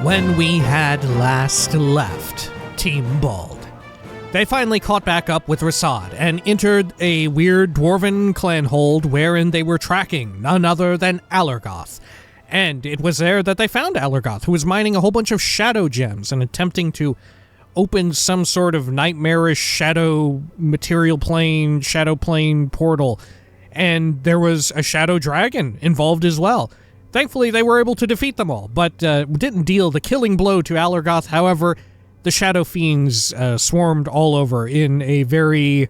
When we had last left Team Bald, they finally caught back up with Rasad and entered a weird dwarven clan hold wherein they were tracking none other than Allergoth. And it was there that they found Allergoth, who was mining a whole bunch of shadow gems and attempting to open some sort of nightmarish shadow material plane, shadow plane portal. And there was a shadow dragon involved as well. Thankfully, they were able to defeat them all, but didn't deal the killing blow to Allergoth. However, the Shadow Fiends swarmed all over in a very,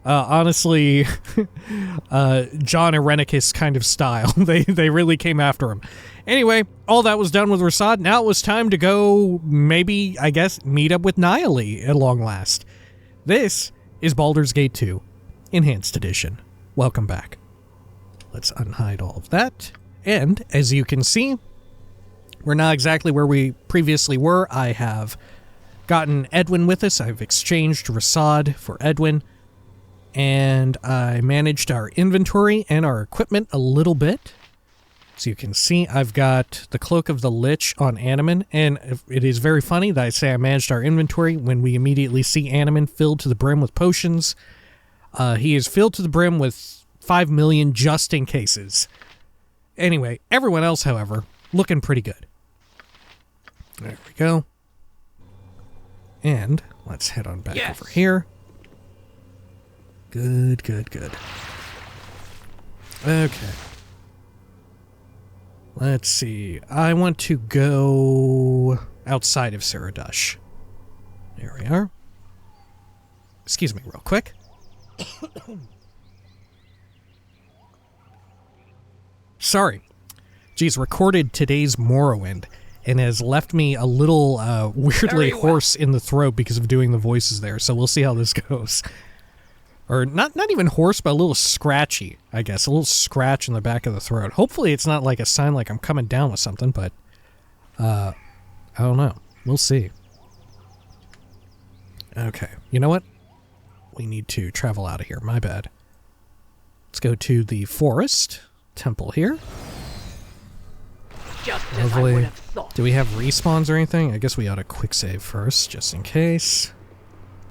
honestly, John Irenicus kind of style. They really came after him. Anyway, all that was done with Rasad. Now it was time to go, maybe, I guess, meet up with Nyalee at long last. This is Baldur's Gate 2, Enhanced Edition. Welcome back. Let's unhide all of that. And, as you can see, we're not exactly where we previously were. I have gotten Edwin with us. I've exchanged Rasad for Edwin. And I managed our inventory and our equipment a little bit. So you can see I've got the Cloak of the Lich on Animan. And it is very funny that I say I managed our inventory when we immediately see Animan filled to the brim with potions. He is filled to the brim with 5 million just in cases. Anyway, everyone else, however, looking pretty good. There we go. And let's head on back over here. Good, good, good. Okay. Let's see. I want to go outside of Saradush. There we are. Excuse me real quick. Sorry. Geez, recorded today's Morrowind and has left me a little weirdly hoarse in the throat because of doing the voices there, so we'll see how this goes. Or not even hoarse, but a little scratchy, I guess. A little scratch in the back of the throat. Hopefully it's not like a sign like I'm coming down with something, but I don't know. We'll see. Okay, you know what? We need to travel out of here. My bad. Let's go to the forest temple here. Lovely. Do we have respawns or anything? I guess we ought to quick save first, just in case.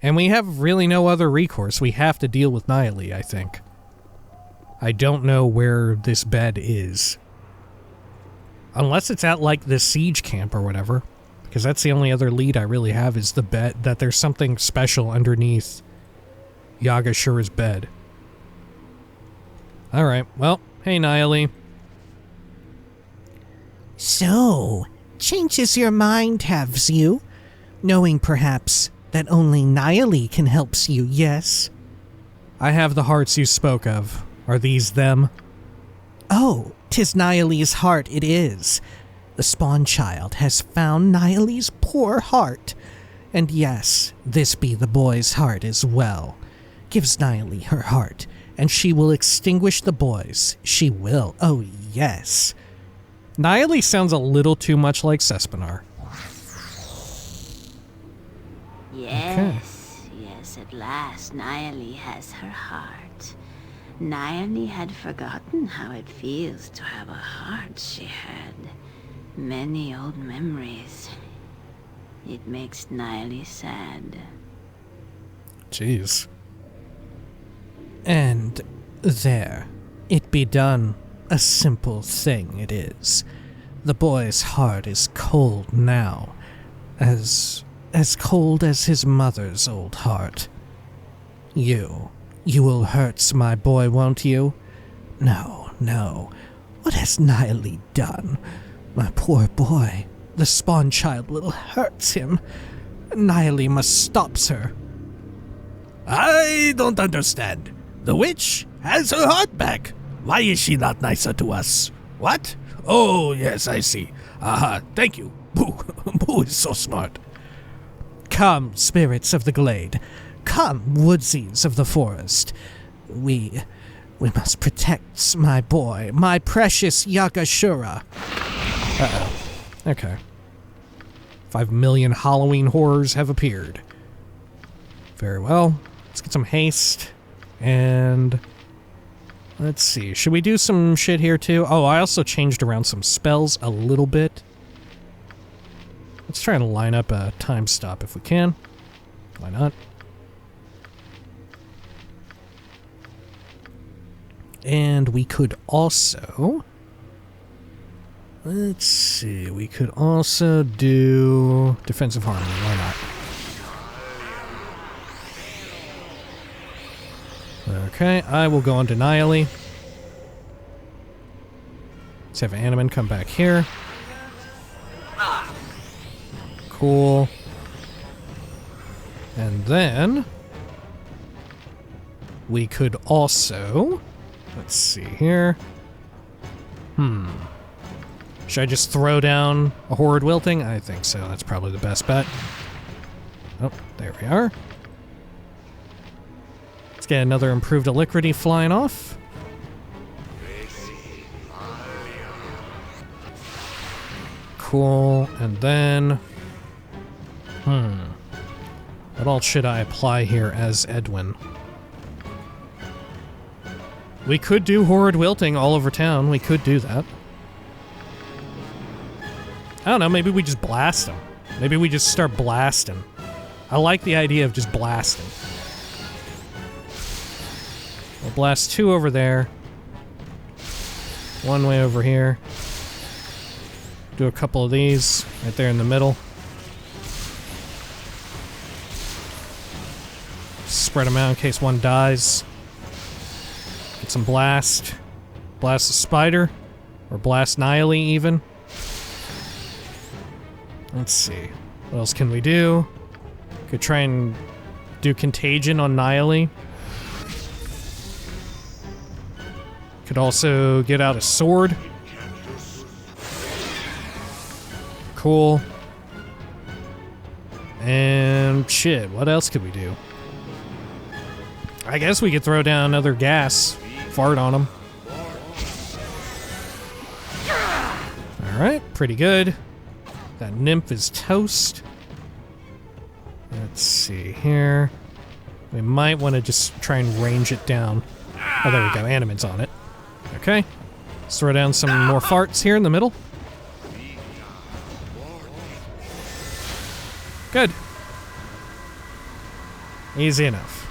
And we have really no other recourse. We have to deal with Nyalee, I think. I don't know where this bed is. Unless it's at, like, the siege camp or whatever. Because that's the only other lead I really have is the bed, that there's something special underneath Yaga-Shura's bed. Alright, well, hey Nyalee. So, changes your mind, haves you? Knowing perhaps that only Nyalee can help you, yes? I have the hearts you spoke of. Are these them? Oh, 'tis Nyalee's heart it is. The spawn child has found Nyalee's poor heart. And yes, this be the boy's heart as well. Gives Nyalee her heart, and she will extinguish the boy's. She will, oh yes. Nyalee sounds a little too much like Sespinar. Yes, yes, at last Nyalee has her heart. Nyalee had forgotten how it feels to have a heart. She had many old memories. It makes Nyalee sad. Jeez. And there, it be done. A simple thing it is. The boy's heart is cold now, as cold as his mother's old heart. You will hurt my boy, won't you? No, no. What has Nyalee done? My poor boy. The spawn child little hurts him. Nyalee must stop her. I don't understand. The witch has her heart back. Why is she not nicer to us? What? Oh, yes, I see. Aha, thank you. Boo. Boo is so smart. Come, spirits of the glade. Come, woodsies of the forest. We must protect my boy, my precious Yaga-Shura. Uh-oh. Okay. 5 million Halloween horrors have appeared. Very well. Let's get some haste. And let's see. Should we do some shit here too? Oh, I also changed around some spells a little bit. Let's try and line up a time stop if we can. Why not? And we could also... Let's see, we could also do defensive harmony, why not? Okay, I will go on to Nyalee. Let's have Animan come back here. Cool. And then... we could also... Let's see here. Should I just throw down a Horrid Wilting? I think so. That's probably the best bet. Oh, there we are. Let's get another improved Alacrity flying off. Cool. And then... what all should I apply here as Edwin? We could do Horrid Wilting all over town. We could do that. I don't know, maybe we just blast them. Maybe we just start blasting. I like the idea of just blasting. We'll blast 2 over there. 1 way over here. Do a couple of these right there in the middle. Spread them out in case one dies. Get some blast. Blast the spider. Or blast Nyalee even. Let's see. What else can we do? Could try and do contagion on Nyalee. Could also get out a sword. Cool. And shit, what else could we do? I guess we could throw down another gas. Fart on him. Alright, pretty good. That nymph is toast. Let's see here. We might want to just try and range it down. Oh, there we go. Animan's on it. Okay. Let's throw down some more farts here in the middle. Good. Easy enough.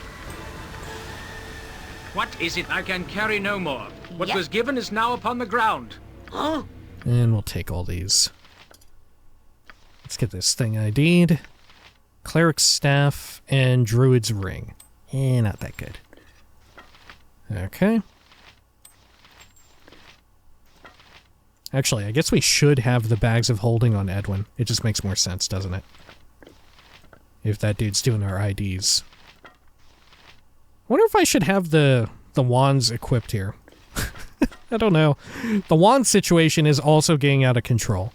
What is it? I can carry no more. What was given is now upon the ground. Huh? And we'll take all these. Let's get this thing ID'd. Cleric's Staff and Druid's Ring. Not that good. Okay. Actually, I guess we should have the Bags of Holding on Edwin. It just makes more sense, doesn't it? If that dude's doing our IDs. Wonder if I should have the wands equipped here. I don't know. The wand situation is also getting out of control.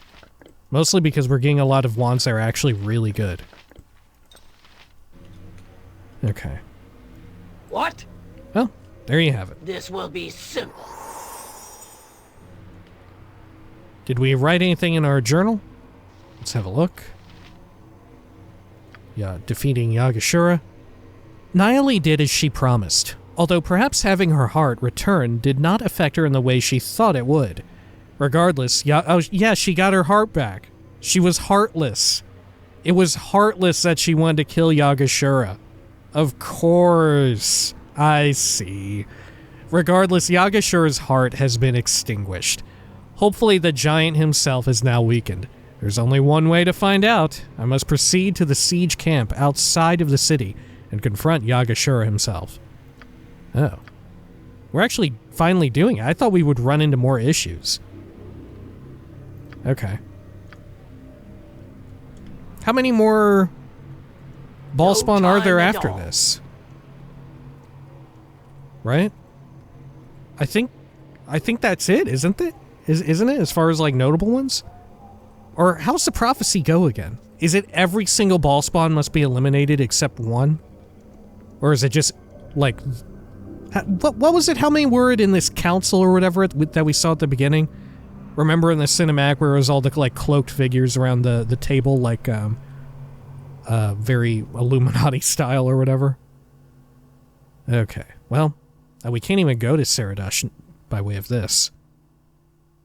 Mostly because we're getting a lot of wands that are actually really good. Okay. What? Well, there you have it. This will be simple. Did we write anything in our journal? Let's have a look. Yeah, defeating Yaga-Shura. Nyalee did as she promised, although perhaps having her heart return did not affect her in the way she thought it would. Regardless, she got her heart back. She was heartless. It was heartless that she wanted to kill Yaga-Shura. Of course. I see. Regardless, Yaga-Shura's heart has been extinguished. Hopefully the giant himself is now weakened. There's only one way to find out. I must proceed to the siege camp outside of the city and confront Yaga-Shura himself. Oh. We're actually finally doing it. I thought we would run into more issues. Okay. How many more Bhaalspawn are there after this? Right? I think that's it, isn't it? Isn't it, as far as, like, notable ones? Or how's the prophecy go again? Is it every single Bhaalspawn must be eliminated except one? Or is it just, like... What was it? How many were it in this council or whatever that we saw at the beginning? Remember in the cinematic where it was all the, like, cloaked figures around the table, like, very Illuminati style or whatever? Okay, well, we can't even go to Saradosh by way of this.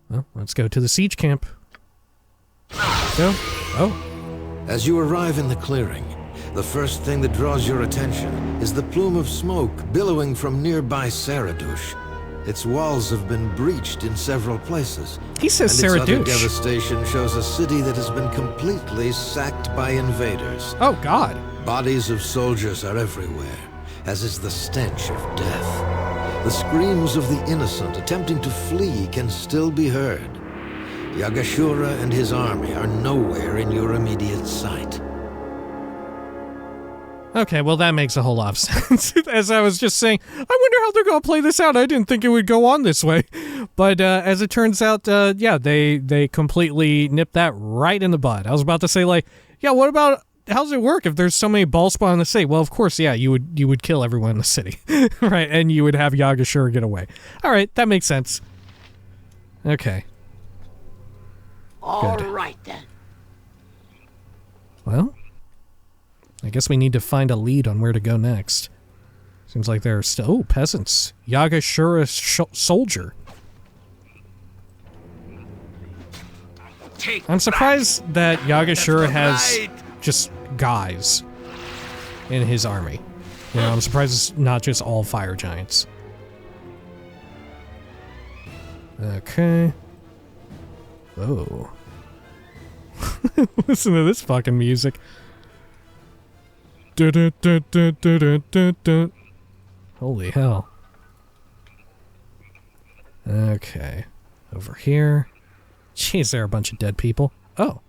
Well, let's go to the siege camp. Go. Oh, As you arrive in the clearing, the first thing that draws your attention is the plume of smoke billowing from nearby Saradush. Its walls have been breached in several places. He says and its other Saradush. devastation shows a city that has been completely sacked by invaders. Oh, God. Bodies of soldiers are everywhere, as is the stench of death. The screams of the innocent attempting to flee can still be heard. Yaga-Shura and his army are nowhere in your immediate sight. Okay, well, that makes a whole lot of sense. As I was just saying, I wonder how they're going to play this out. I didn't think it would go on this way. But as it turns out, yeah, they completely nipped that right in the bud. I was about to say, like, yeah, what about, how's it work if there's so many Bhaalspawn in the city? Well, of course, yeah, you would kill everyone in the city, right? And you would have Yaga-Shura get away. All right, that makes sense. Okay. All right, then. Well, I guess we need to find a lead on where to go next. Seems like there are still... Oh, peasants. Yaga-Shura soldier. I'm surprised that Yaga-Shura has just guys in his army. You know, I'm surprised it's not just all fire giants. Okay. Oh. Listen to this fucking music. Holy hell. Okay. Over here. Jeez, there are a bunch of dead people. Oh.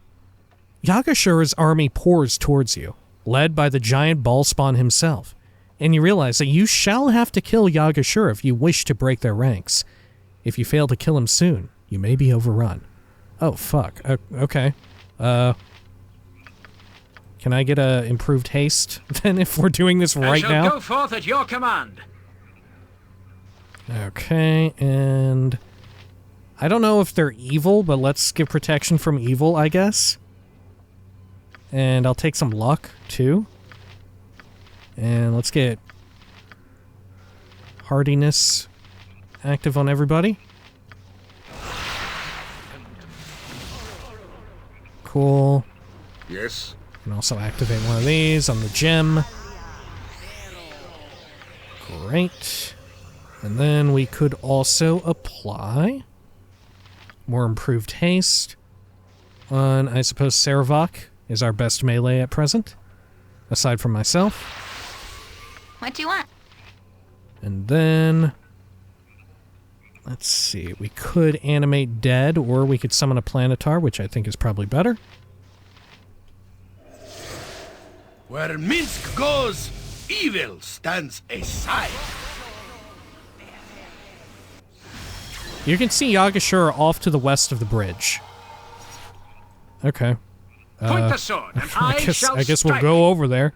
Yaga-Shura's army pours towards you, led by the giant Bhaalspawn himself. And you realize that you shall have to kill Yaga-Shura if you wish to break their ranks. If you fail to kill him soon, you may be overrun. Oh, fuck. Okay. Can I get a improved haste, then, if we're doing this right now? I shall go forth at your command. Okay, and... I don't know if they're evil, but let's give protection from evil, I guess. And I'll take some luck, too. And let's get... hardiness active on everybody. Cool. Yes. Can also activate one of these on the gem. Great. And then we could also apply more improved haste on, I suppose, Saravok is our best melee at present, aside from myself. What do you want? And then... let's see, we could animate dead, or we could summon a Planetar, which I think is probably better. Where Minsk goes, evil stands aside. You can see Yaga-Shura off to the west of the bridge. Okay. Point the sword, and I guess we'll go over there.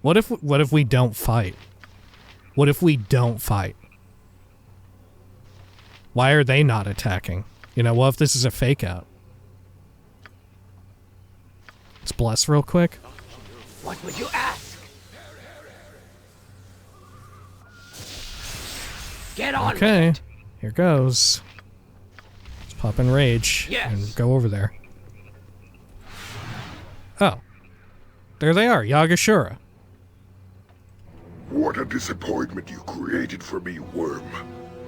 What if we don't fight? What if we don't fight? Why are they not attacking? You know, what if this is a fake out? Let's bless real quick. What would you ask? Get on. Okay, here goes. Let's pop in rage and go over there. Oh, there they are, Yaga-Shura. What a disappointment you created for me, Worm.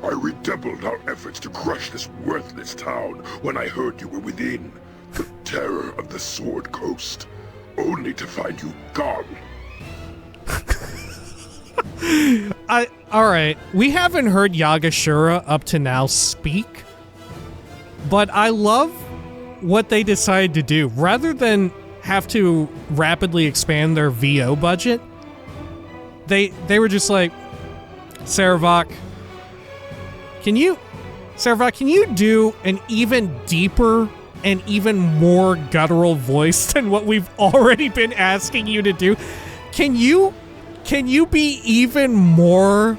I redoubled our efforts to crush this worthless town when I heard you were within the terror of the Sword Coast, only to find you gone. Alright, we haven't heard Yaga-Shura up to now speak, but I love what they decided to do. Rather than have to rapidly expand their VO budget, they were just like, Saravok, can you do an even deeper and even more guttural voice than what we've already been asking you to do? Can you be even more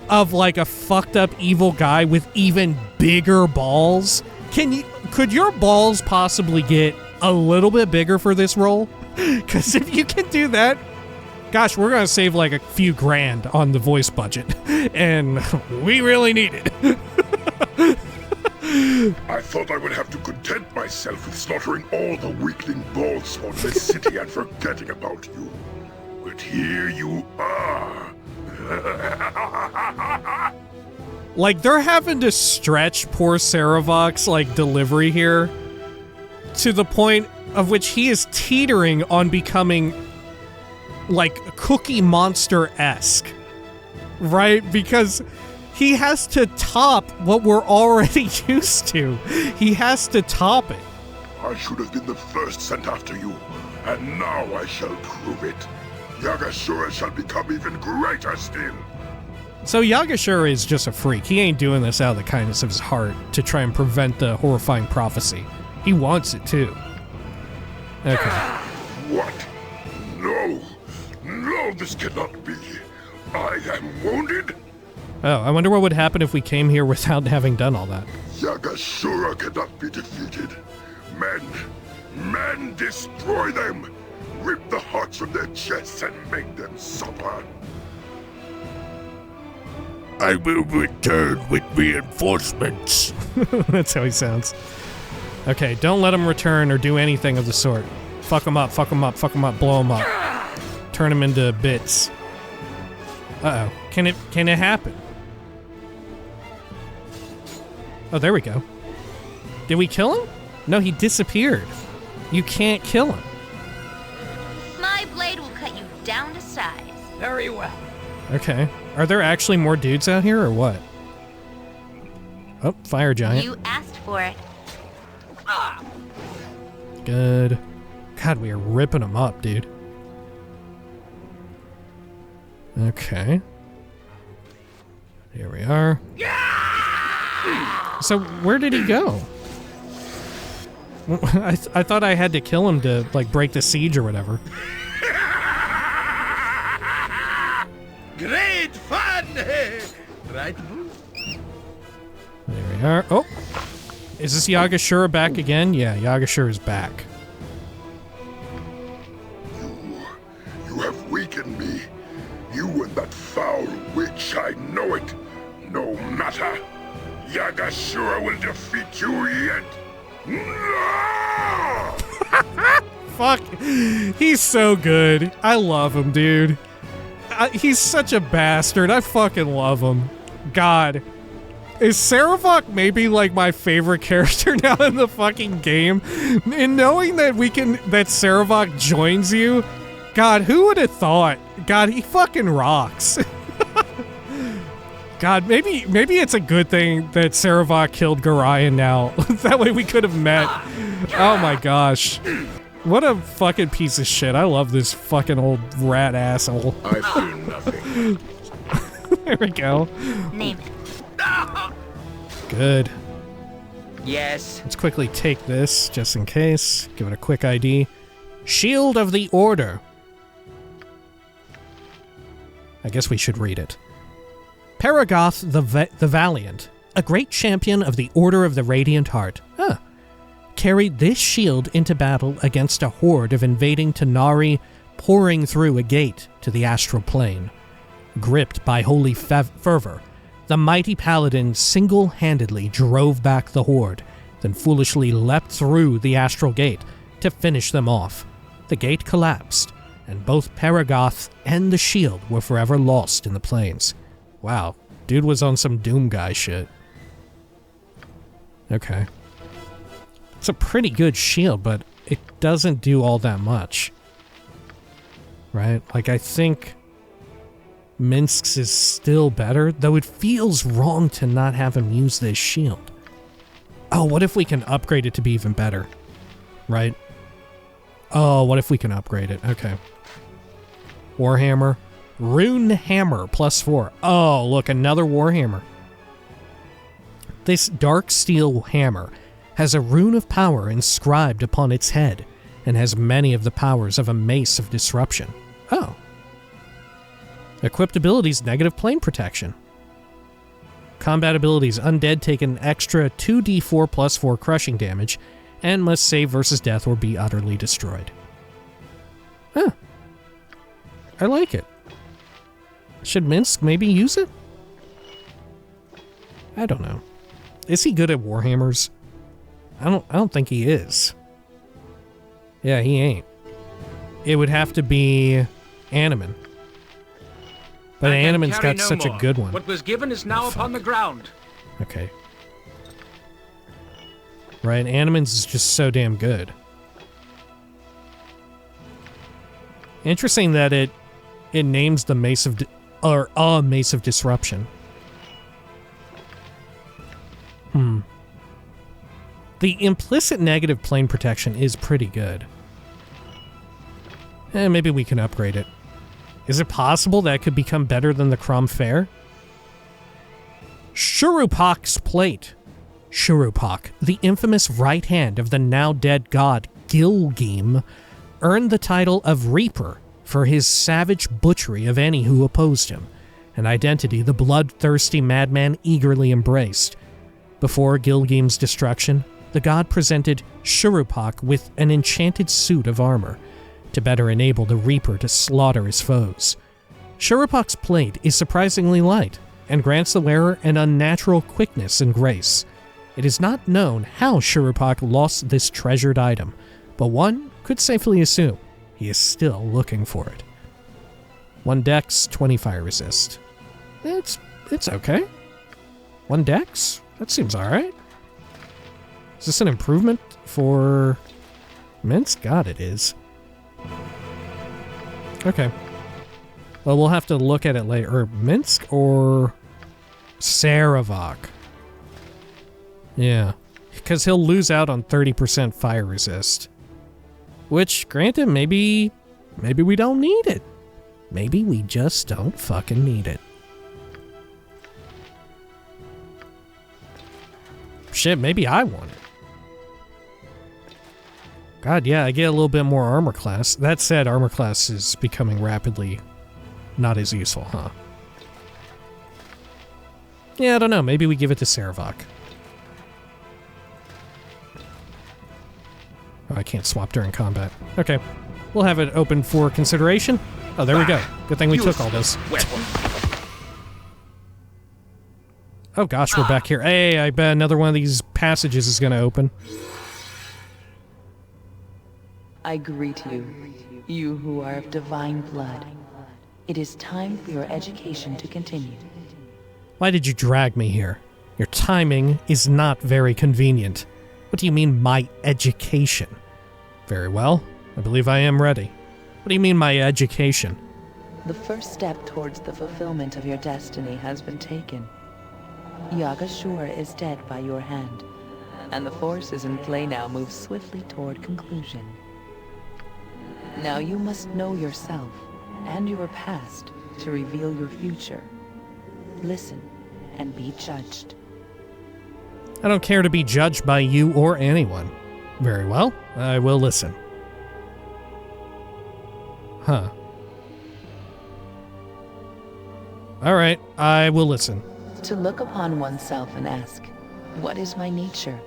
of like a fucked up evil guy with even bigger balls? Could your balls possibly get a little bit bigger for this role? Because if you can do that, gosh, we're gonna save like a few grand on the voice budget, and we really need it. I thought I would have to content myself with slaughtering all the weakling Bhaalspawn in this city and forgetting about you. But here you are. Like, they're having to stretch poor Saravok's, like, delivery here to the point of which he is teetering on becoming, like, Cookie Monster-esque. Right? Because he has to top what we're already used to. He has to top it. I should have been the first sent after you, and now I shall prove it. Yaga-Shura shall become even greater still. So Yaga-Shura is just a freak. He ain't doing this out of the kindness of his heart to try and prevent the horrifying prophecy. He wants it too. Okay. What? No. No, this cannot be. I am wounded? Oh, I wonder what would happen if we came here without having done all that. Yaga-Shura cannot be defeated. Men, destroy them! Rip the hearts from their chests and make them suffer. I will return with reinforcements. That's how he sounds. Okay, don't let him return or do anything of the sort. Fuck him up, fuck him up, fuck him up, blow him up. Turn him into bits. Uh-oh. Can it happen? Oh, there we go. Did we kill him? No, he disappeared. You can't kill him. My blade will cut you down to size. Very well. Okay. Are there actually more dudes out here, or what? Oh, fire giant. You asked for it. Good. God, we are ripping them up, dude. Okay. Here we are. So, where did he go? I thought I had to kill him to, like, break the siege or whatever. Great fun! Right, Boo? There we are. Oh! Is this Yaga-Shura back again? Yeah, Yaga-Shura is back. You have weakened me. You and that foul witch, I know it. No matter. Yaga-Shura will defeat you yet. No! Fuck. He's so good. I love him, dude. He's such a bastard. I fucking love him. God. Is Saravok maybe like my favorite character now in the fucking game? And knowing that that Saravok joins you, God, who would have thought? God, he fucking rocks. God, maybe it's a good thing that Saravok killed Gorion now. That way we could have met. Oh my gosh. What a fucking piece of shit. I love this fucking old rat asshole. I feel nothing. There we go. Name it. Good. Yes. Let's quickly take this, just in case. Give it a quick ID. Shield of the Order. I guess we should read it. Paragoth the Valiant, a great champion of the Order of the Radiant Heart, carried this shield into battle against a horde of invading Tanari pouring through a gate to the astral plane. Gripped by holy fervor, the mighty paladin single-handedly drove back the horde, then foolishly leapt through the astral gate to finish them off. The gate collapsed, and both Paragoth and the shield were forever lost in the plains. Wow, dude was on some Doom guy shit. Okay. It's a pretty good shield, but it doesn't do all that much. Right? Like, I think Minsk's is still better, though it feels wrong to not have him use this shield. Oh, what if we can upgrade it to be even better? Right? Oh, what if we can upgrade it? Okay. Warhammer. Rune Hammer, +4. Oh, look, another Warhammer. This dark steel hammer has a rune of power inscribed upon its head and has many of the powers of a mace of disruption. Oh. Equipped abilities, negative plane protection. Combat abilities, undead take an extra 2d4 +4 crushing damage and must save versus death or be utterly destroyed. Huh. I like it. Should Minsk maybe use it? I don't know. Is he good at Warhammers? I don't think he is. Yeah, he ain't. It would have to be Animan. But Animan's got such a good one. What was given is now upon the ground. Okay. Right, Animan's is just so damn good. Interesting that it names the Mace of a Mace of Disruption. The implicit negative plane protection is pretty good. Maybe we can upgrade it. Is it possible that it could become better than the Crom Fair? Shurupak's Plate. Shurupak, the infamous right hand of the now dead god Gilgeam, earned the title of Reaper for his savage butchery of any who opposed him, an identity the bloodthirsty madman eagerly embraced. Before Gilgeam's destruction, the god presented Shurupak with an enchanted suit of armor to better enable the Reaper to slaughter his foes. Shurupak's Plate is surprisingly light and grants the wearer an unnatural quickness and grace. It is not known how Shurupak lost this treasured item, but one could safely assume he is still looking for it. 1 dex, 20 fire resist. It's okay. 1 dex? That seems alright. Is this an improvement for Minsk? God, it is. Okay. Well, we'll have to look at it later. Or Minsk or Saravok? Yeah. Because he'll lose out on 30% fire resist. Which, granted, maybe we don't need it. Maybe we just don't fucking need it. Shit, maybe I want it. God, yeah, I get a little bit more armor class. That said, armor class is becoming rapidly not as useful, huh? Yeah, I don't know. Maybe we give it to Saravok. Oh, I can't swap during combat. Okay. We'll have it open for consideration. Oh, there we go. Good thing we took all this. Oh gosh, we're back here. Hey, I bet another one of these passages is going to open. I greet you, you who are of divine blood. It is time for your education to continue. Why did you drag me here? Your timing is not very convenient. What do you mean, my education? Very well. I believe I am ready. What do you mean, my education? The first step towards the fulfillment of your destiny has been taken. Yaga-Shura is dead by your hand, and the forces in play now move swiftly toward conclusion. Now you must know yourself and your past to reveal your future. Listen and be judged. I don't care to be judged by you or anyone. Very well, I will listen. Huh. Alright, I will listen. To look upon oneself and ask, what is my nature?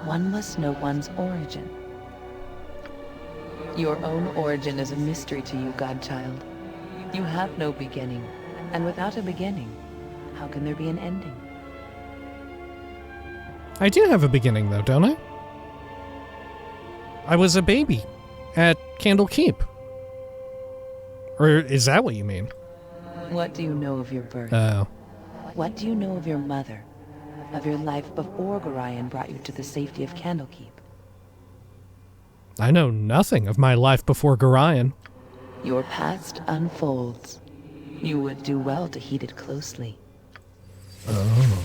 One must know one's origin. Your own origin is a mystery to you, godchild. You have no beginning, and without a beginning, how can there be an ending? I do have a beginning, though, don't I? I was a baby at Candle Keep. Or is that what you mean? What do you know of your birth? Oh. What do you know of your mother? Of your life before Gorion brought you to the safety of Candlekeep? I know nothing of my life before Gorion. Your past unfolds. You would do well to heed it closely. Oh.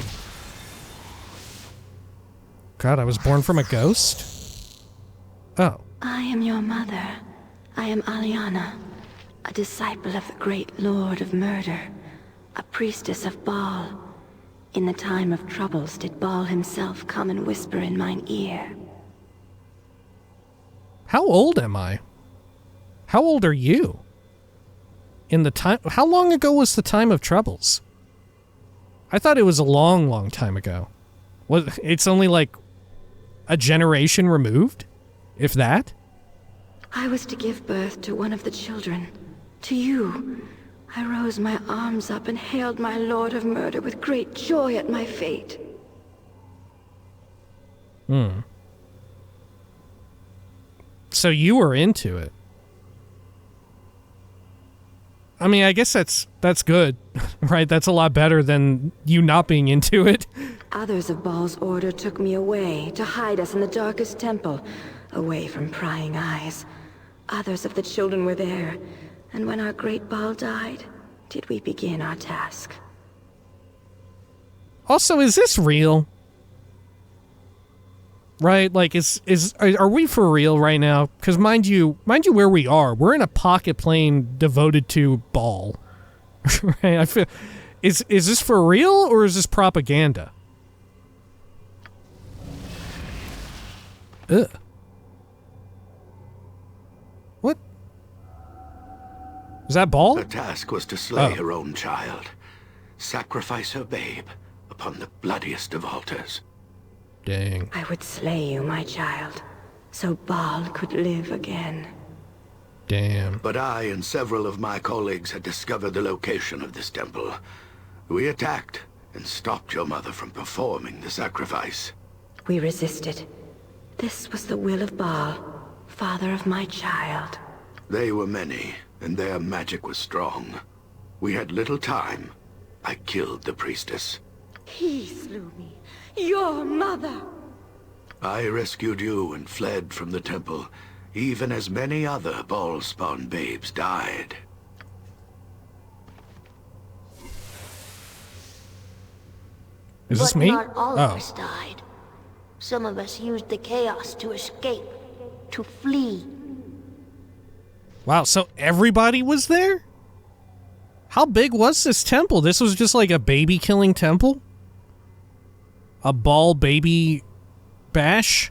God, I was born from a ghost? Oh. I am your mother. I am Aliana, a disciple of the great Lord of Murder, a priestess of Baal. In the time of troubles did Baal himself come and whisper in mine ear. How old am I? How old are you? How long ago was the time of troubles? I thought it was a long, long time ago. It's only like a generation removed? If that? I was to give birth to one of the children. To you. I rose my arms up and hailed my Lord of Murder with great joy at my fate. So you were into it. I mean, I guess that's good, right? That's a lot better than you not being into it. Others of Bhaal's order took me away to hide us in the darkest temple, away from prying eyes. Others of the children were there, and when our great Bhaal died, did we begin our task. Also, is this real? Right? Like, are we for real right now? Because mind you where we are. We're in a pocket plane devoted to Bhaal. Right? I feel, is this for real or is this propaganda? Ugh. What? Is that Bhaal? Her task was to slay her own child. Sacrifice her babe upon the bloodiest of altars. Dang. I would slay you, my child, so Bhaal could live again. Damn. But I and several of my colleagues had discovered the location of this temple. We attacked and stopped your mother from performing the sacrifice. We resisted. This was the will of Bhaal, father of my child. They were many, and their magic was strong. We had little time. I killed the priestess. He slew me. Your mother! I rescued you and fled from the temple, even as many other Bhaalspawn babes died. Is this me? But not all of us died. Some of us used the chaos to escape, to flee. Wow, so everybody was there? How big was this temple? This was just like a baby-killing temple? A Bhaal baby bash?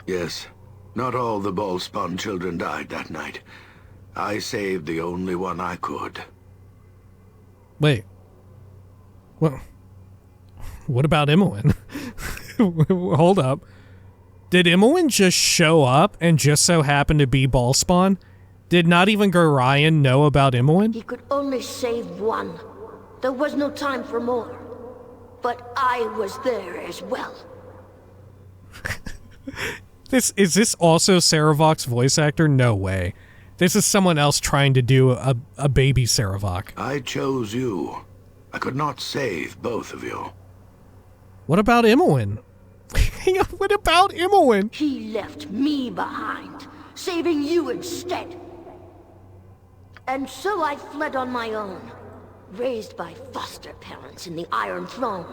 Yes, not all the Bhaalspawn children died that night. I saved the only one I could. Wait. What about Imoen? Hold up. Did Imoen just show up and just so happen to be Bhaalspawn? Did not even Gorion know about Imoen? He could only save one. There was no time for more. But I was there as well. Is this also Saravok's voice actor? No way. This is someone else trying to do a baby Saravok. I chose you. I could not save both of you. What about Imoen? What about Imoen? He left me behind, saving you instead. And so I fled on my own. Raised by foster parents in the Iron Throne.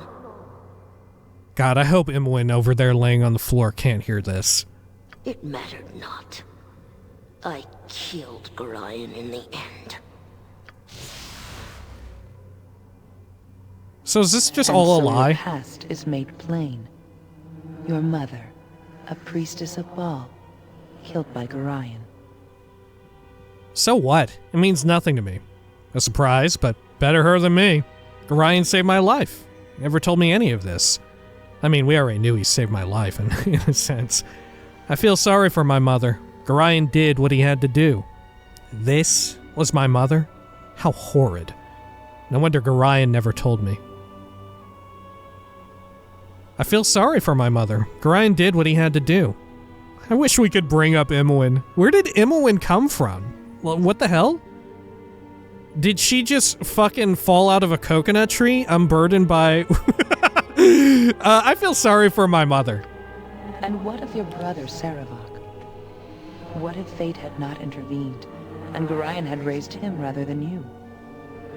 God, I hope Imoen over there laying on the floor can't hear this. It mattered not. I killed Gorion in the end. So is this just all a lie? Your past is made plain. Your mother, a priestess of Bhaal, killed by Gorion. So what? It means nothing to me. A surprise, but better her than me. Gorion saved my life. Never told me any of this. I mean, we already knew he saved my life, in a sense. I feel sorry for my mother. Gorion did what he had to do. This was my mother? How horrid. No wonder Gorion never told me. I feel sorry for my mother. Gorion did what he had to do. I wish we could bring up Imoen. Where did Imoen come from? Well, what the hell? Did she just fucking fall out of a coconut tree, unburdened by... I feel sorry for my mother. And what of your brother, Saravok? What if fate had not intervened, and Gorion had raised him rather than you?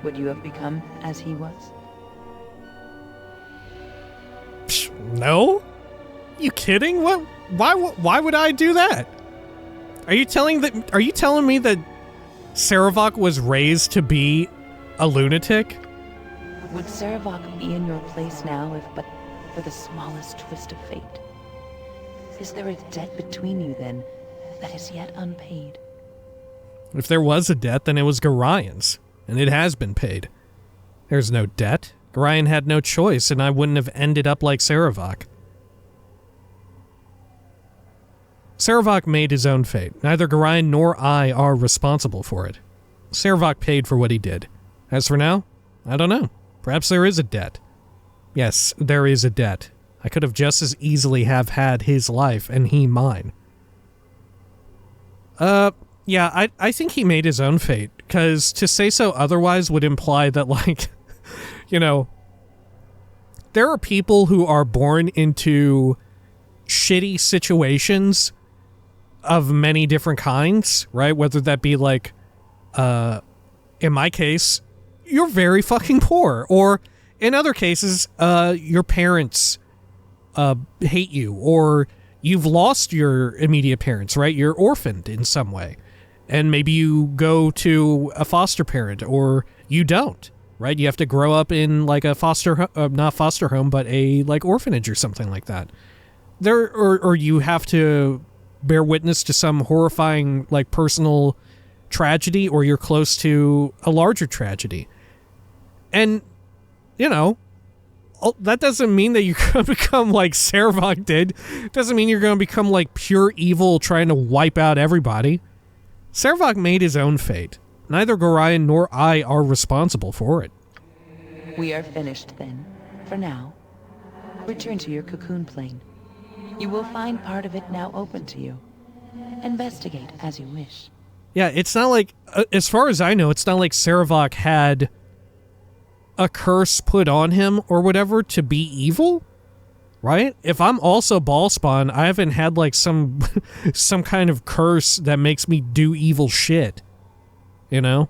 Would you have become as he was? Psh, no? You kidding? What? Why would I do that? Are you telling me that Saravok was raised to be a lunatic? Would Saravok be in your place now if but for the smallest twist of fate? Is there a debt between you then that is yet unpaid? If there was a debt, then it was Gorion's, and it has been paid. There's no debt. Gorion had no choice, and I wouldn't have ended up like Saravok. Saravok made his own fate. Neither Gorion nor I are responsible for it. Saravok paid for what he did. As for now, I don't know. Perhaps there is a debt. Yes, there is a debt. I could have just as easily have had his life and he mine. Yeah, I think he made his own fate, because to say so otherwise would imply that, like, you know, there are people who are born into shitty situations of many different kinds, right? Whether that be, like, in my case, you're very fucking poor, or in other cases, your parents hate you, or you've lost your immediate parents, right? You're orphaned in some way. And maybe you go to a foster parent, or you don't, right? You have to grow up in, like, a not foster home, but a, like, orphanage or something like that. Or you have to bear witness to some horrifying, like, personal tragedy, or you're close to a larger tragedy. And, you know, that doesn't mean that you're going to become like Sarevok did. Doesn't mean you're going to become like pure evil trying to wipe out everybody. Sarevok made his own fate. Neither Gorion nor I are responsible for it. We are finished then, for now. Return to your cocoon plane. You will find part of it now open to you. Investigate as you wish. Yeah, it's not like, as far as I know, it's not like Sarevok had a curse put on him or whatever to be evil, right? If I'm also Bhaalspawn, I haven't had like some kind of curse that makes me do evil shit, you know?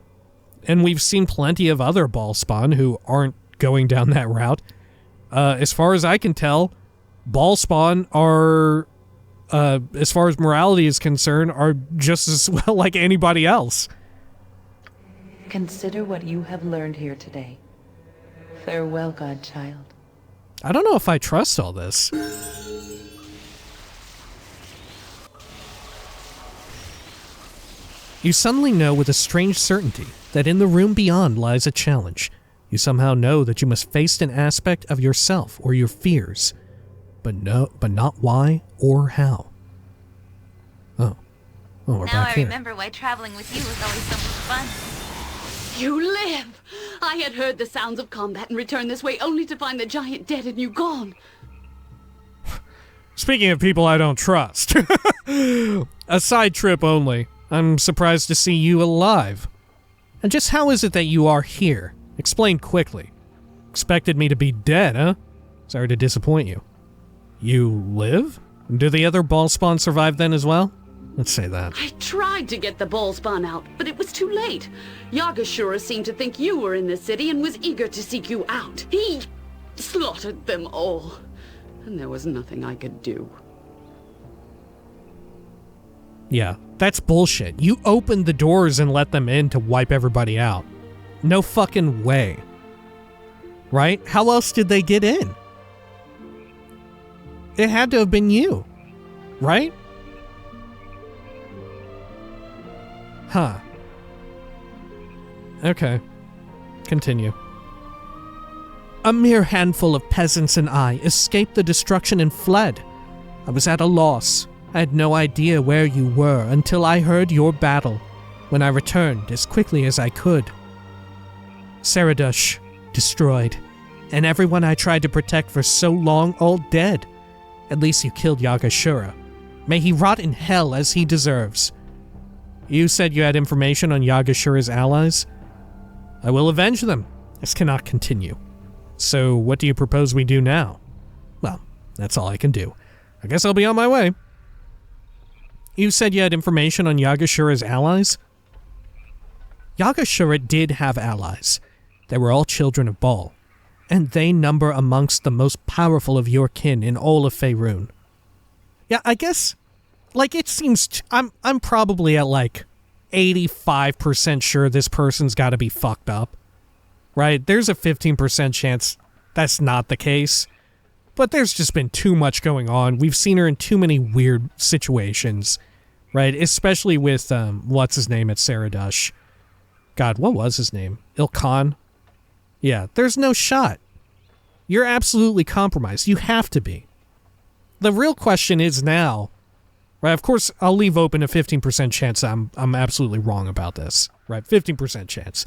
And we've seen plenty of other Bhaalspawn who aren't going down that route. As far as I can tell, Bhaalspawn are, as far as morality is concerned, are just as well like anybody else. Consider what you have learned here today. Farewell, godchild. I don't know if I trust all this. You suddenly know with a strange certainty that in the room beyond lies a challenge. You somehow know that you must face an aspect of yourself or your fears, but not why or how. Oh, we're now back I here. remember why traveling with you was always so much fun. You live! I had heard the sounds of combat and returned this way only to find the giant dead and you gone. Speaking of people I don't trust. A side trip only. I'm surprised to see you alive. And just how is it that you are here? Explain quickly. Expected me to be dead, huh? Sorry to disappoint you. You live? Do the other Bhaalspawn survive then as well? Let's say that. I tried to get the Bhaalspawn out, but it was too late. Yaga-Shura seemed to think you were in the city and was eager to seek you out. He slaughtered them all, and there was nothing I could do. Yeah, that's bullshit. You opened the doors and let them in to wipe everybody out. No fucking way. Right? How else did they get in? It had to have been you. Right? Huh. Okay. Continue. A mere handful of peasants and I escaped the destruction and fled. I was at a loss. I had no idea where you were until I heard your battle, when I returned as quickly as I could. Saradush, destroyed, and everyone I tried to protect for so long all dead. At least you killed Yaga-Shura. May he rot in hell as he deserves. You said you had information on Yaga-Shura's allies? I will avenge them. This cannot continue. So what do you propose we do now? Well, that's all I can do. I guess I'll be on my way. You said you had information on Yaga-Shura's allies? Yaga-Shura did have allies. They were all children of Bhaal, and they number amongst the most powerful of your kin in all of Faerun. Yeah, I guess, like, it seems I'm probably at like 85% sure this person's got to be fucked up. Right? There's a 15% chance that's not the case. But there's just been too much going on. We've seen her in too many weird situations, right? Especially with, what's his name at Saradush? God, what was his name? Ilkhan? Yeah, there's no shot. You're absolutely compromised. You have to be. The real question is now, right? Of course, I'll leave open a 15% chance I'm absolutely wrong about this, right? 15% chance.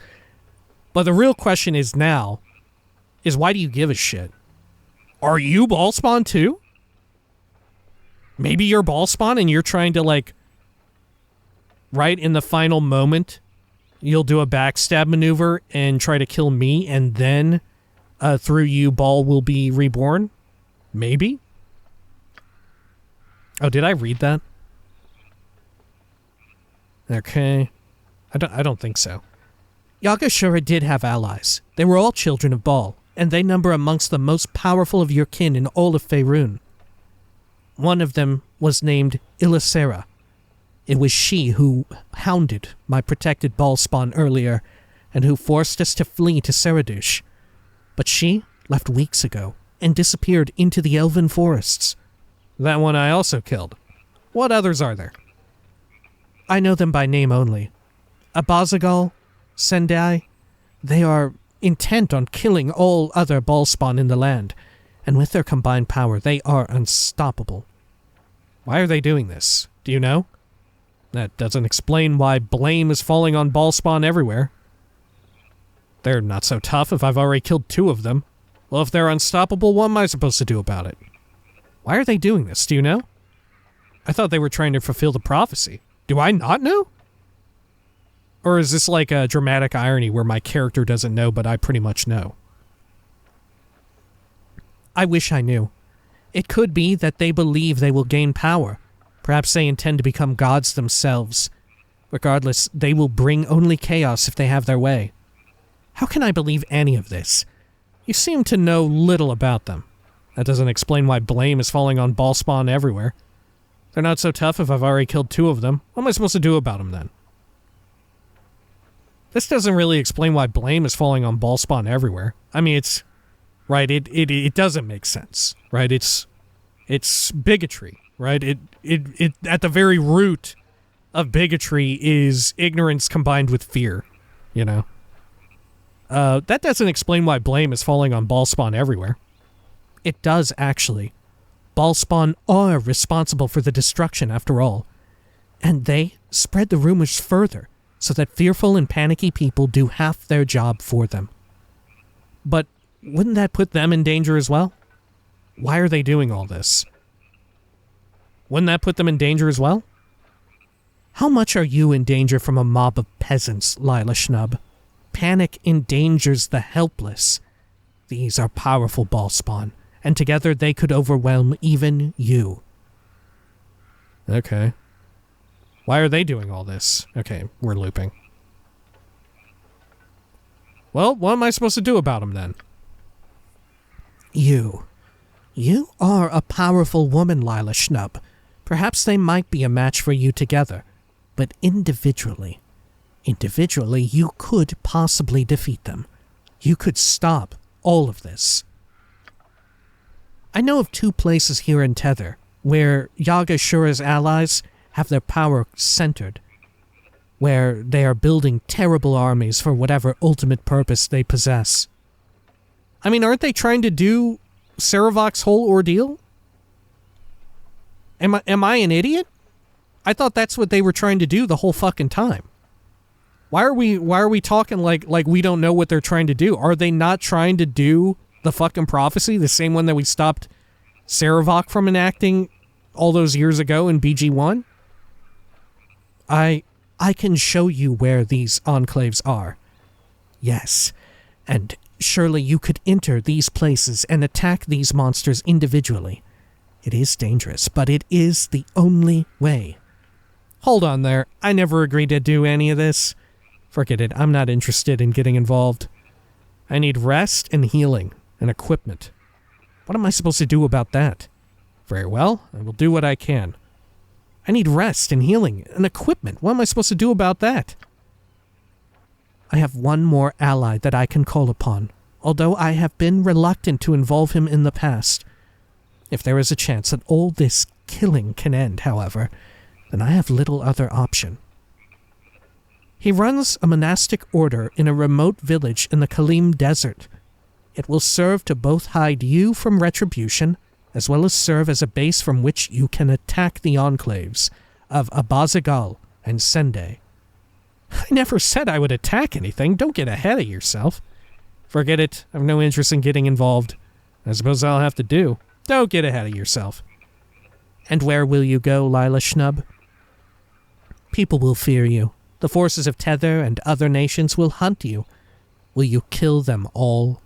But the real question is now, is why do you give a shit? Are you Bhaalspawn too? Maybe you're Bhaalspawn and you're trying to, like, right in the final moment, you'll do a backstab maneuver and try to kill me, and then through you, Bhaal will be reborn? Maybe? Oh, did I read that? Okay. I don't think so. Yaga-Shura did have allies. They were all children of Bhaal, and they number amongst the most powerful of your kin in all of Faerun. One of them was named Ylacera. It was she who hounded my protected Bhaalspawn earlier, and who forced us to flee to Ceradush. But she left weeks ago, and disappeared into the elven forests. That one I also killed. What others are there? I know them by name only. Abazagal, Sendai, they are intent on killing all other Bhaalspawn in the land, and with their combined power, they are unstoppable. Why are they doing this? Do you know? That doesn't explain why blame is falling on Bhaalspawn everywhere. They're not so tough if I've already killed 2 of them. Well, if they're unstoppable, what am I supposed to do about it? Why are they doing this? Do you know? I thought they were trying to fulfill the prophecy. Do I not know? Or is this like a dramatic irony where my character doesn't know, but I pretty much know? I wish I knew. It could be that they believe they will gain power. Perhaps they intend to become gods themselves. Regardless, they will bring only chaos if they have their way. How can I believe any of this? You seem to know little about them. That doesn't explain why blame is falling on Bhaalspawn everywhere. They're not so tough if I've already killed 2 of them. What am I supposed to do about them then? This doesn't really explain why blame is falling on Bhaalspawn everywhere. I mean, it's... Right, it doesn't make sense. Right, it's bigotry. Right, it at the very root of bigotry is ignorance combined with fear. You know? That doesn't explain why blame is falling on Bhaalspawn everywhere. It does, actually. Bhaalspawn are responsible for the destruction, after all. And they spread the rumors further, so that fearful and panicky people do half their job for them. But wouldn't that put them in danger as well? Why are they doing all this? Wouldn't that put them in danger as well? How much are you in danger from a mob of peasants, Lila Schnub? Panic endangers the helpless. These are powerful Bhaalspawn, and together they could overwhelm even you. Okay. Why are they doing all this? Okay, we're looping. Well, what am I supposed to do about them then? You are a powerful woman, Lila Schnub. Perhaps they might be a match for you together, but individually, you could possibly defeat them. You could stop all of this. I know of 2 places here in Tether where Yaga-Shura's allies have their power centered, where they are building terrible armies for whatever ultimate purpose they possess. I mean, aren't they trying to do Saravok's whole ordeal? Am I an idiot? I thought that's what they were trying to do the whole fucking time. Why are we talking like we don't know what they're trying to do? Are they not trying to do the fucking prophecy, the same one that we stopped Saravok from enacting all those years ago in BG1? I can show you where these enclaves are. Yes, and surely you could enter these places and attack these monsters individually. It is dangerous, but it is the only way. Hold on there. I never agreed to do any of this. Forget it. I'm not interested in getting involved. I need rest and healing and equipment. What am I supposed to do about that? Very well. I will do what I can. I need rest and healing and equipment. What am I supposed to do about that? I have one more ally that I can call upon, although I have been reluctant to involve him in the past. If there is a chance that all this killing can end, however, then I have little other option. He runs a monastic order in a remote village in the Kalim Desert. It will serve to both hide you from retribution, as well as serve as a base from which you can attack the enclaves of Abazagal and Sende. I never said I would attack anything. Don't get ahead of yourself. Forget it. I have no interest in getting involved. I suppose I'll have to do. Don't get ahead of yourself. And where will you go, Lila Schnub? People will fear you. The forces of Tether and other nations will hunt you. Will you kill them all?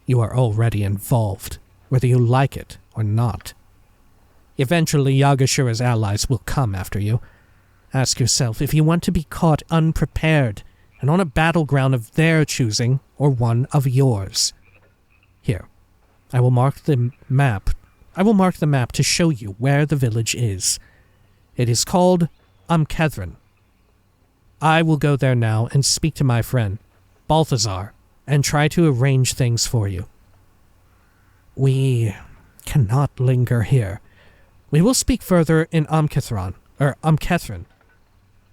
You are already involved, whether you like it or not. Eventually, Yaga-Shura's allies will come after you. Ask yourself if you want to be caught unprepared and on a battleground of their choosing or one of yours. Here, I will mark the map. I will mark the map to show you where the village is. It is called Amkethrin. I will go there now and speak to my friend, Balthazar, and try to arrange things for you. We cannot linger here. We will speak further in Amkethrin.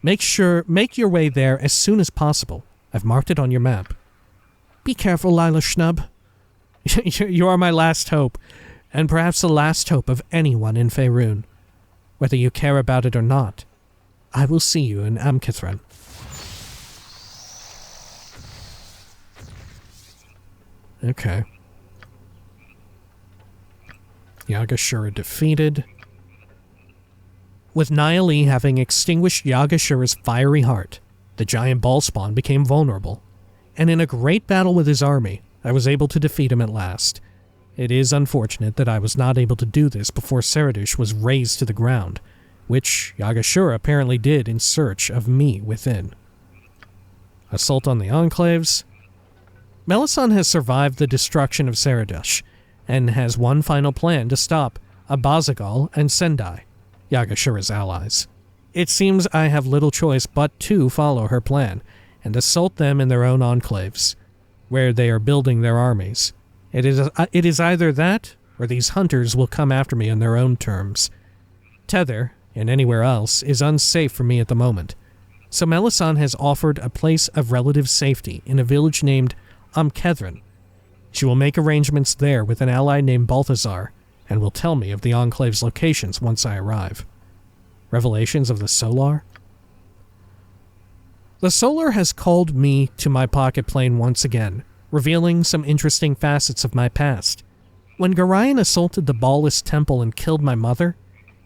Make your way there as soon as possible. I've marked it on your map. Be careful, Lila Schnub. You are my last hope, and perhaps the last hope of anyone in Faerun. Whether you care about it or not, I will see you in Amkethrin. Okay. Yaga-Shura defeated. With Nyalee having extinguished Yaga-Shura's fiery heart, the giant Bhaalspawn became vulnerable, and in a great battle with his army, I was able to defeat him at last. It is unfortunate that I was not able to do this before Saradush was razed to the ground, which Yaga-Shura apparently did in search of me within. Assault on the Enclaves. Melisande has survived the destruction of Saradush, and has one final plan to stop Abazagal and Sendai, Yaga-Shura's allies. It seems I have little choice but to follow her plan, and assault them in their own enclaves, where they are building their armies. It is either that, or these hunters will come after me on their own terms. Tether, and anywhere else, is unsafe for me at the moment, so Melisande has offered a place of relative safety in a village named Amkethrin. She will make arrangements there with an ally named Balthazar, and will tell me of the Enclave's locations once I arrive. Revelations of the Solar? The Solar has called me to my pocket plane once again, revealing some interesting facets of my past. When Gorion assaulted the Baalist temple and killed my mother,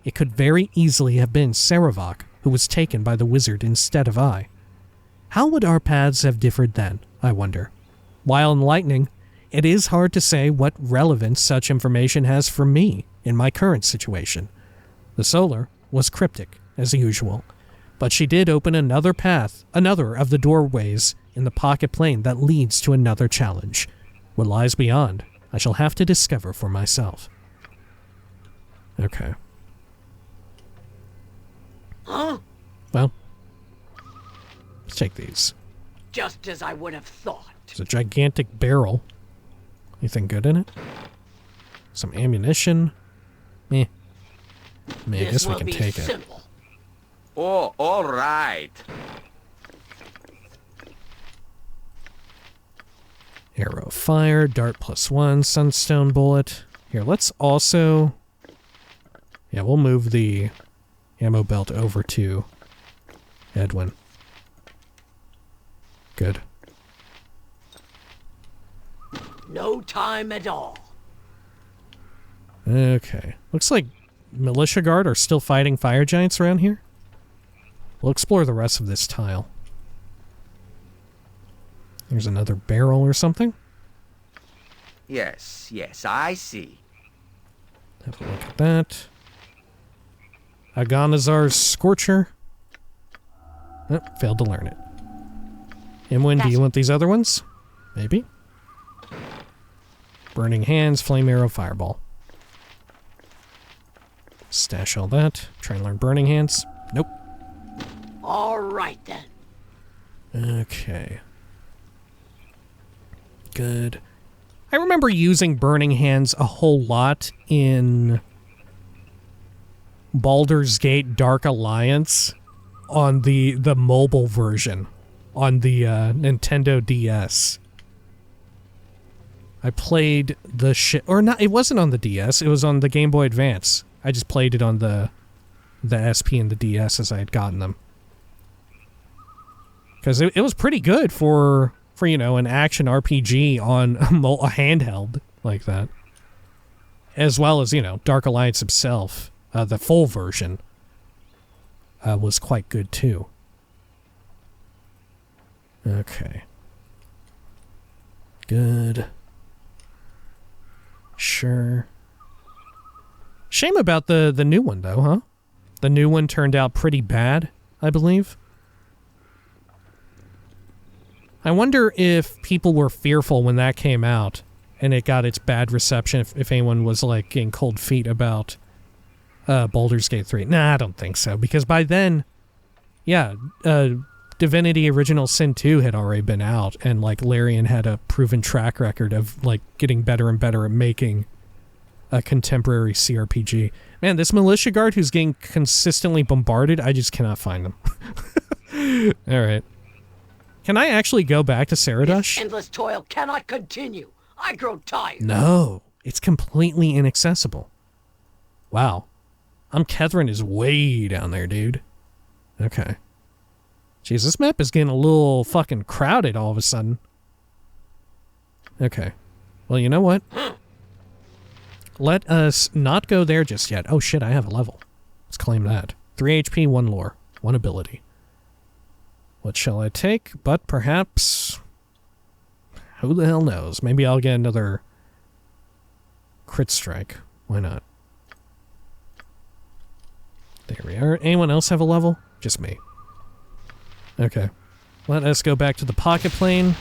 it could very easily have been Saravok who was taken by the wizard instead of I. How would our paths have differed then, I wonder? While enlightening, it is hard to say what relevance such information has for me in my current situation. The Solar was cryptic, as usual, but she did open another path, another of the doorways in the pocket plane that leads to another challenge. What lies beyond, I shall have to discover for myself. Okay. Huh? Well, let's take these. Just as I would have thought. There's a gigantic barrel. Anything good in it? Some ammunition? Meh. I guess we can take simple. it. Oh, all right. Arrow of fire, dart +1, sunstone bullet. Here, let's also... Yeah, we'll move the ammo belt over to Edwin. Good. No time at all. Okay. Looks like Militia Guard are still fighting fire giants around here. We'll explore the rest of this tile. There's another barrel or something. Yes, I see. Have a look at that. Agonazar's Scorcher. Oh, failed to learn it. Imwin, do you want these other ones? Maybe. Burning Hands, Flame Arrow, Fireball. Stash all that. Try and learn Burning Hands. Nope. All right, then. Okay. Good. I remember using Burning Hands a whole lot in Baldur's Gate Dark Alliance on the mobile version on the Nintendo DS. I played the shit, or not, it wasn't on the DS, it was on the Game Boy Advance. I just played it on the SP and the DS as I had gotten them. Because it was pretty good for, you know, an action RPG on a handheld like that. as well as, Dark Alliance himself, the full version, was quite good too. Okay. Good. Sure. Shame about the new one, though, huh? The new one turned out pretty bad, I believe. I wonder if people were fearful when that came out and it got its bad reception, if anyone was, like, getting cold feet about Baldur's Gate 3. Nah, I don't think so, because by then, yeah, Divinity Original Sin 2 had already been out, and, like, Larian had a proven track record of, like, getting better and better at making a contemporary CRPG. Man, this militia guard who's getting consistently bombarded, I just cannot find them. Alright. Can I actually go back to Saradush? This endless toil cannot continue. I grow tired. No, it's completely inaccessible. Wow. Kethrin is way down there, dude. Okay. Jeez, this map is getting a little fucking crowded all of a sudden. Okay. Well, you know what? Let us not go there just yet. Oh shit, I have a level. Let's claim that. 3 HP, 1 lore, 1 ability. What shall I take? But perhaps... Who the hell knows? Maybe I'll get another crit strike. Why not? There we are. Anyone else have a level? Just me. Okay. Let us go back to the pocket plane,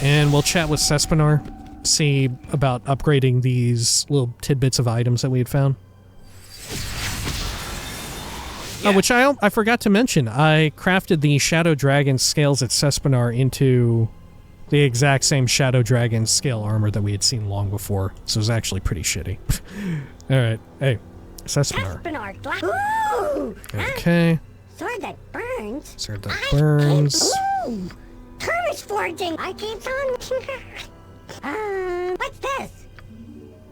and we'll chat with Sespinar, see about upgrading these little tidbits of items that we had found. Yeah. Which I forgot to mention. I crafted the Shadow Dragon scales at Sespinar into the exact same Shadow Dragon scale armor that we had seen long before, so it was actually pretty shitty. Alright, hey, Sespinar. Ooh, okay. Sword that burns. Sword that burns. Thermos forging. I keep on. What's this?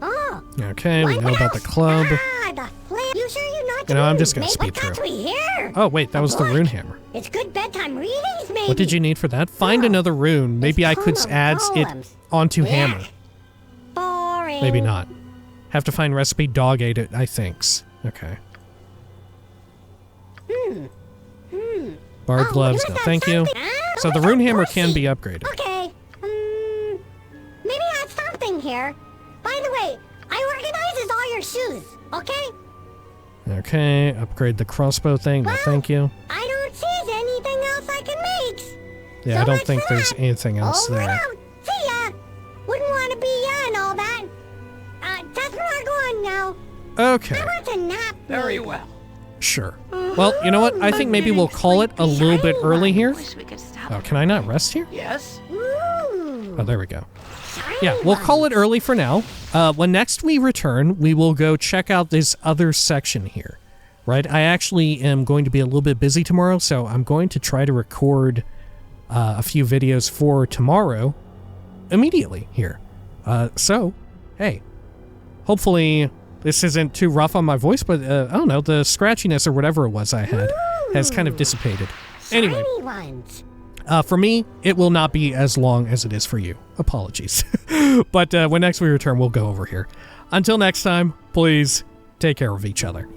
Oh. Okay, we know about the club. The flame. You sure you're not? I'm just gonna speed through. Oh wait, that was the rune hammer. It's good bedtime readings, maybe. What did you need for that? Find another rune. Maybe I could add it onto hammer. Boring. Maybe not. Have to find recipe. Dog ate it, I think. Okay. Bard gloves, no thank you. So the rune hammer can be upgraded. Okay. Maybe I have something here. By the way, I organizes all your shoes, okay? Okay, upgrade the crossbow thing, no thank you. I don't see anything else I can make. Yeah, I don't think there's anything else there. Out. See ya. Wouldn't want to be ya and all that. That's where we're going now. Okay. I want a nap. Very well. Sure. Well, you know what? I think maybe we'll call it a little bit early here. Oh, can I not rest here? Yes. Oh, there we go. Yeah, we'll call it early for now. When next we return, we will go check out this other section here. Right? I actually am going to be a little bit busy tomorrow, so I'm going to try to record a few videos for tomorrow immediately here. So, hey, hopefully this isn't too rough on my voice, but I don't know, the scratchiness or whatever it was I had has kind of dissipated. Anyway, for me, it will not be as long as it is for you. Apologies. But when next we return, we'll go over here. Until next time, please take care of each other.